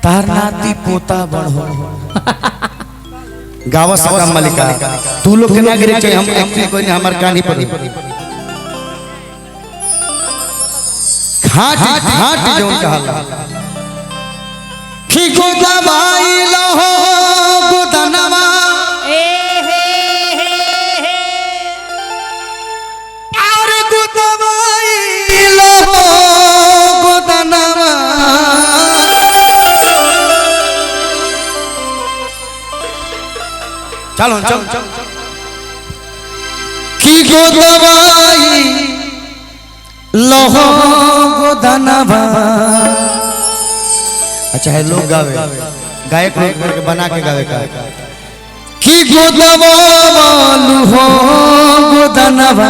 तार नाती पोता बढ़ो गावा सका मलिका तू लोग के ना गिरे चाहिए हम एक्चुअली कोई हमार कहानी पर घाट घाट जोन कहा कि गोदबाई लहो गोदनमा अरे गोदबाई लहो गोदनमा चलो चलो की गोदबाई लहो गोदनवा। अच्छा है लोग गावे गायक लोग करके बना के गावे का की गोदवा लहो गोदनवा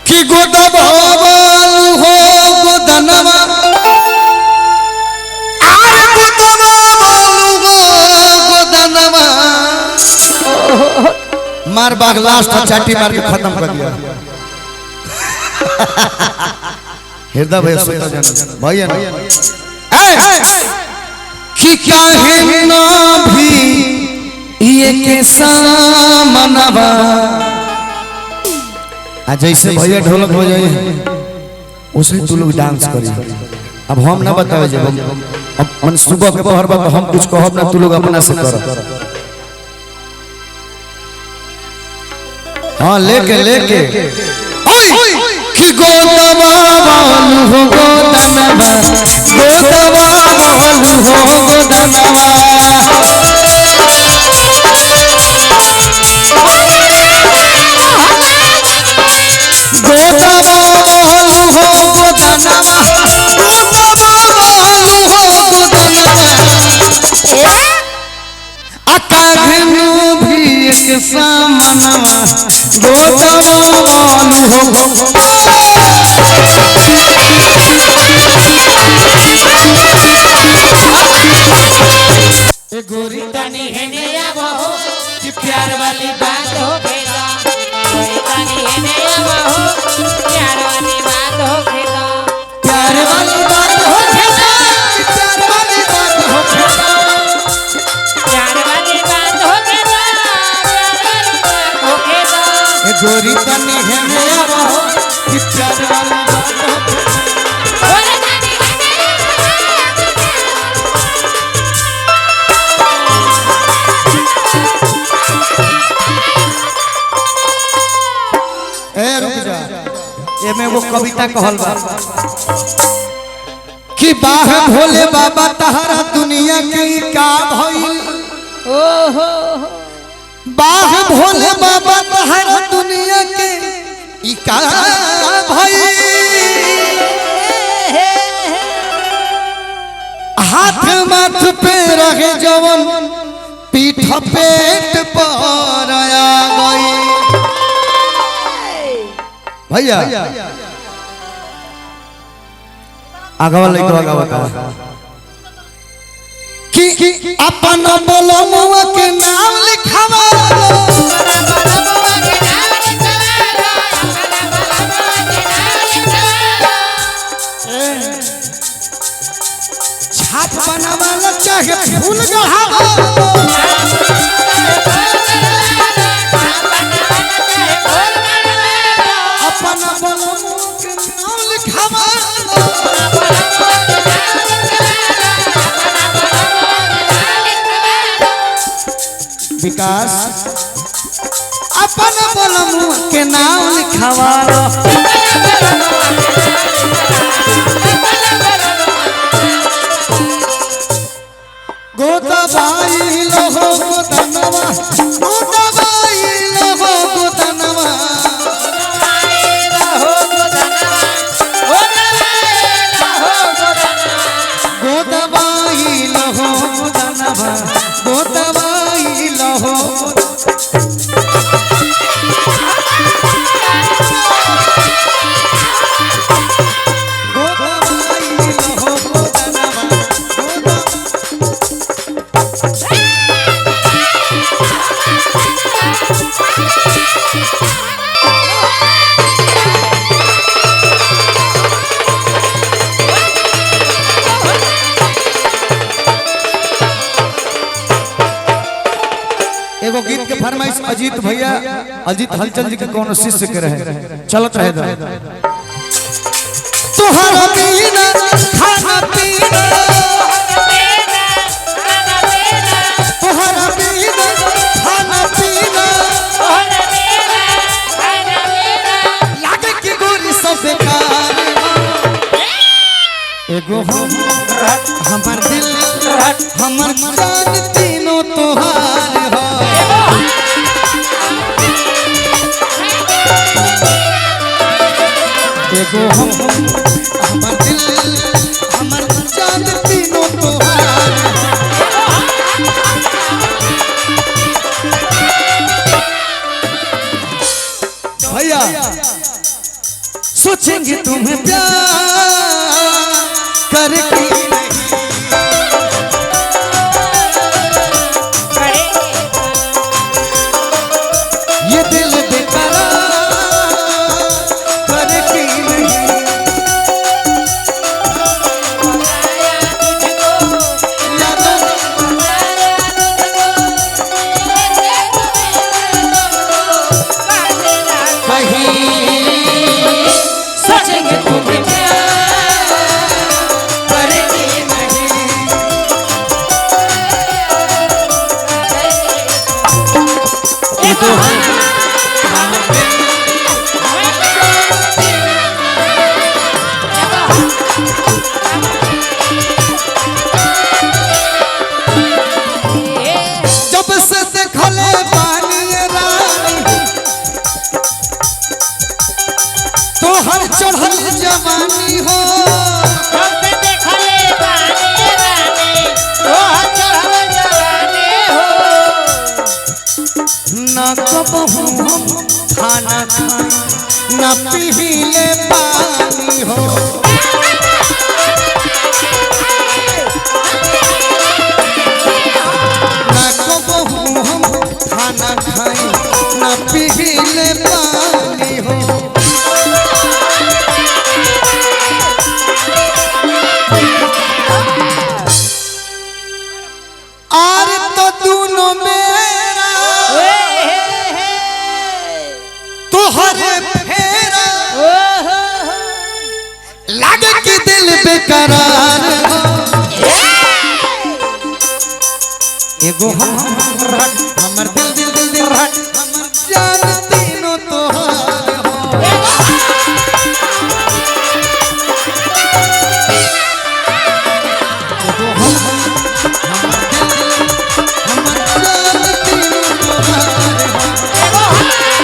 की गोदवा लहो गोदनवा मार बाग लास्ट चाटी मार के खत्म कर दिया हृदय भैया सुनता जाना भैया कि काहे ना भी ये कैसा मनवा आ जैसे भैया ढोलक हो जाए उसे तू लोग डांस करी। अब हम ना बतावे जब अब मन सुबह के पहर बात हम कुछ कहब ना तू लोग अपना से कर। हाँ लेके लेके कि गोदवा बालू हो गोदनवा गोदवा बालू हो गोदनवा गोदवा बालू हो गोदनवा गोदवा बालू हो गोदनवा अकाघनु भी एक सामनवा गोदवा बालू हो गोरी तनी हेने आवो कि प्यार वाली बात हो खेला। गोरी तनी हेने आवो प्यार वाली बात हो खेला। प्यार वाली बात हो खेला प्यार वाली बात हो खेला प्यार वाली बात हो खेला प्यार वाली बात हो खेला। गोरी तनी हेने आवो कि प्यार वाली बात हो खेला। गोरी तनी हेने ए रुक जा एमे वो कविता कहल बा कि बाह भोले बाबा तहरा दुनिया के का भइल। ओहो बाह भोले बाबा तहरा दुनिया के ई का भइल। हाथ माथ पे रहे जवन पीठ पेट पर आ गई। भैया आगवा लइका आगवा का कि अपन बोलमुआ के नाम लिखावा छाप बनावा चाहे फूल गढ़ावा अपन बोलमुआ के नाम लिखावा विकास अपन बोलमुआ के नाम लिखावा गोदबाई लहो गोदनवा गोदबाई लहो गोदनवा गोदबाई लहो गोदनवा गोदबाई लहो फरमाइश अजीत भैया अजीत हलचल जी के कौन शिष्य के रहे चलत रहे तोहरा बिना खाना पीना तोहरा बिना खाना पीना लागे कि गोरी सब बेकार एगो हमर दिल हमर जान तीनों तोहार हो एगो हमर दिल हमर जान तीनों तोहार भैया सोचेंगे तुम्हें प्यार करके ये दिल बेकरार करके नहीं सोचेंगे तुम्हें जब से देखले पानी रानी तो हर चढ़ल जवानी हो ना कबहू हम खाना खाए ना पीले पानी हो ना कबहू हम खाना खाए ना पीले पानी हो आर तो दोनों मेरा तोहरे फेरा लागे कि दिल बेकरार हो एगो हमर दिल दिल दिल दिल हमर जान तीनों तोहार हो एगो हमर दिल हमर जान तीनों तोहार हो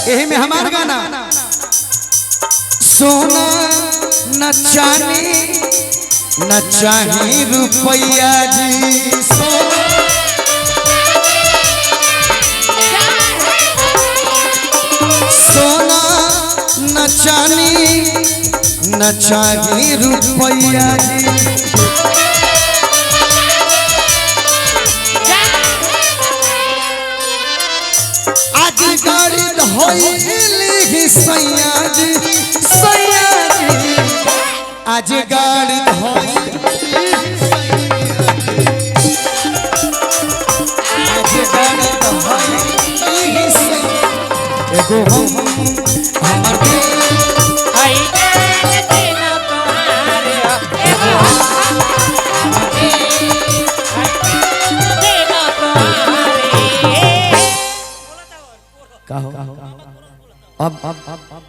यही में हमारा गाना सोना न चांदी न चाही रुपया जी सोना न चांदी न चाही रुपया जी आज गाड़ी धोइली सैया जी आज गाड़ी धोइली आज गाड़ी धोइली एगो हमर दिल कहो अब